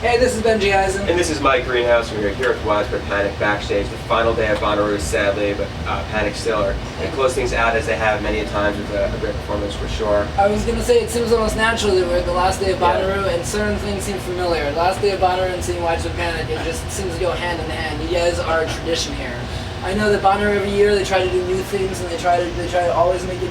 Hey, this is Benji Eisen. And this is Mike Greenhouse. We're here at Widespread Panic backstage, the final day of Bonnaroo, sadly, but Panic still are. They close things out as they have many a times with a great performance for sure. I was going to say, it seems almost natural that we're at the last day of Bonnaroo, and certain things seem familiar. The last day of Bonnaroo and seeing Widespread Panic, it just seems to go hand in hand. You guys are a tradition here. I know that Bonnaroo every year, they try to do new things, and they try to always make it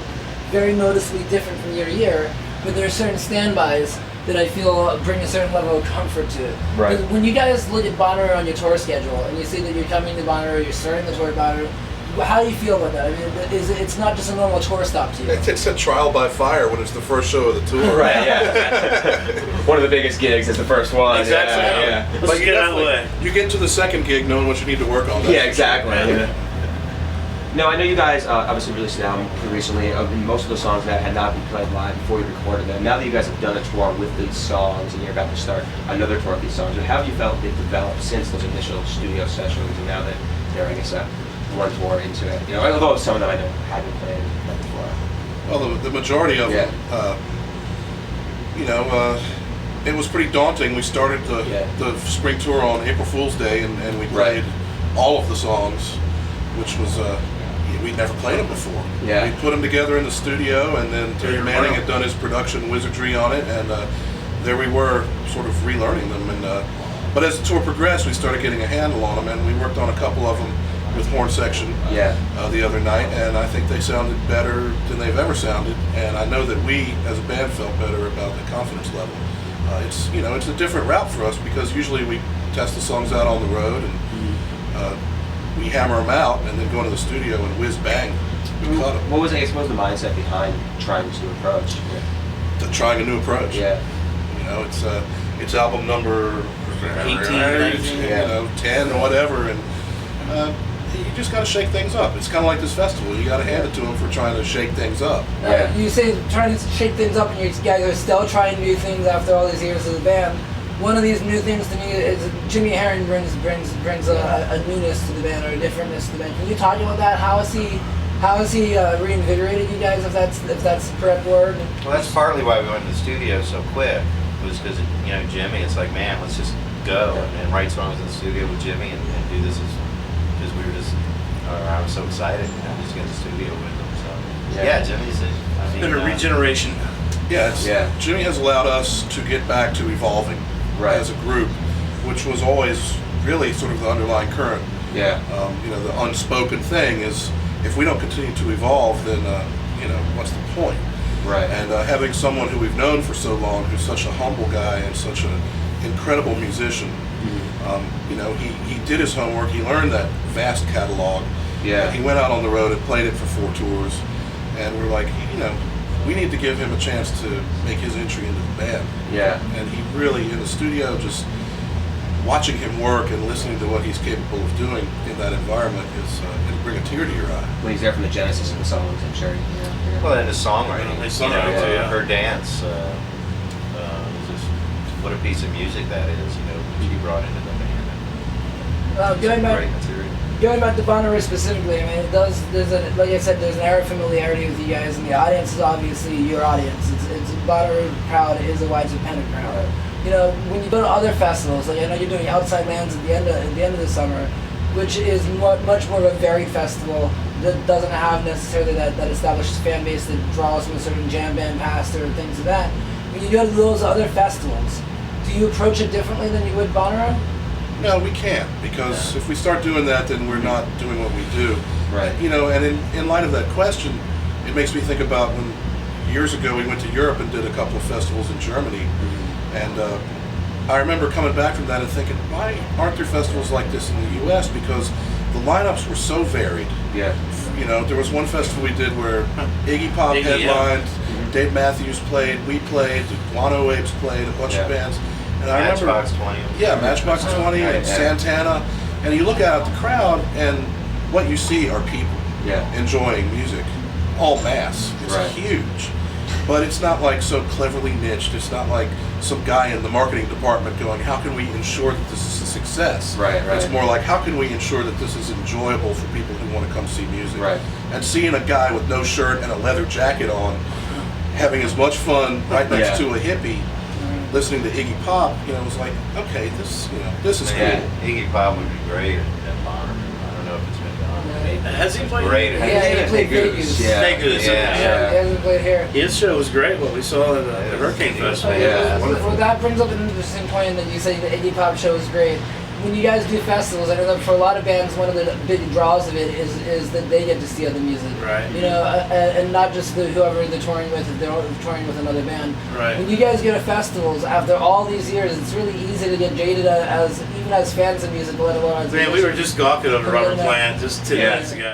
very noticeably different from year to year, but there are certain standbys that I feel bring a certain level of comfort to it. Right. When you guys look at Bonnaroo on your tour schedule and you see that you're coming to Bonnaroo, you're starting the tour at Bonnaroo, how do you feel about that? I mean, it's not just a normal tour stop to you. It's a trial by fire when it's the first show of the tour. Right, yeah. One of the biggest gigs is the first one. Exactly. Yeah. But you get out of the way. You get to the second gig knowing what you need to work on. Yeah, exactly. Yeah. No, I know you guys obviously released an album pretty recently. Most of the songs that had not been played live before you recorded them. Now that you guys have done a tour with these songs and you're about to start another tour with these songs, how have you felt it developed since those initial studio sessions and now that they're, I guess, one tour into it? You know, although some of them I know hadn't played before. Well, the majority of them, it was pretty daunting. We started the spring tour on April Fool's Day and we played all of the songs, which was we'd never played them before. Yeah. We put them together in the studio, and then Terry Manning had done his production wizardry on it, and there we were, sort of relearning them. And but as the tour progressed, we started getting a handle on them, and we worked on a couple of them with horn section the other night, and I think they sounded better than they've ever sounded. And I know that we, as a band, felt better about the confidence level. It's a different route for us because usually we test the songs out on the road and. We hammer them out and then go into the studio and whiz bang, we cut them. What was, I suppose, the mindset behind trying this new approach? Trying a new approach. Yeah. It's album number 18, 19, 10 or whatever, and you just got to shake things up. It's kind of like this festival. You got to hand it to them for trying to shake things up. You say trying to shake things up, and you guys are still trying new things after all these years as a band. One of these new things to me is Jimmy Herring brings a newness to the band, or a differentness to the band. Can you talk about that? How has he reinvigorated you guys, if that's the correct word? Well, that's partly why we went to the studio so quick. Was because Jimmy, it's like, man, let's just go and write songs in the studio with Jimmy and do this because we were just. I was so excited, just get in the studio with him. So Jimmy's. It's been a regeneration. Jimmy has allowed us to get back to evolving as a group, which was always really sort of the underlying current. The unspoken thing is, if we don't continue to evolve, then what's the point? Right. And having someone who we've known for so long, who's such a humble guy and such an incredible musician, he did his homework. He learned that vast catalog. Yeah. He went out on the road and played it for 4 tours, and we're like, we need to give him a chance to make his entry into the band. Yeah. And he really, in the studio, just watching him work and listening to what he's capable of doing in that environment it'll bring a tear to your eye. When he's there from the genesis of the songs, I'm sure. Well, and his songwriting. Her dance. Just, what a piece of music that is, she brought into the band. Going back to Bonnaroo specifically, I mean, like I said, there's an air of familiarity with you guys, and the audience is obviously your audience. It's a Bonnaroo crowd, it is a Widespread Panic crowd. When you go to other festivals, like I know you're doing Outside Lands at the end of the summer, which is much more of a varied festival that doesn't have necessarily that established fan base that draws from a certain jam band past or things like that. When you go to those other festivals, do you approach it differently than you would Bonnaroo? No, we can't, because if we start doing that, then we're not doing what we do. Right. And in light of that question, it makes me think about when years ago we went to Europe and did a couple of festivals in Germany, and I remember coming back from that and thinking, why aren't there festivals like this in the U.S.? Because the lineups were so varied. Yeah. There was one festival we did where Iggy Pop headlined, Dave Matthews played, we played, Guano Apes played, a bunch of bands. And I remember, Matchbox 20. Yeah, Matchbox 20 and Santana. And you look out at the crowd, and what you see are people enjoying music, all mass. It's huge. But it's not like so cleverly niched. It's not like some guy in the marketing department going, how can we ensure that this is a success? Right. It's more like, how can we ensure that this is enjoyable for people who want to come see music? Right. And seeing a guy with no shirt and a leather jacket on, having as much fun right next to a hippie, listening to Iggy Pop, you know, it was like, okay, this is Yeah, cool. Iggy Pop would be great at Bonnaroo. I don't know if it's been done. Has he played? Great. Yeah, he played Vegas. Yeah. Vegas. Yeah. Yeah, he hasn't played here. His show was great. What we saw at the Hurricane It was- Festival. yeah. Well, that brings up an interesting point that you say the Iggy Pop show is great. When you guys do festivals, I know that for a lot of bands, one of the big draws of it is that they get to see other music. Right. You know, and not just whoever they're touring with, if they're touring with another band. Right. When you guys go to festivals, after all these years, it's really easy to get jaded even as fans of music, let alone as Man, we were just gawking on the rubber plant just 10 Yeah. minutes ago.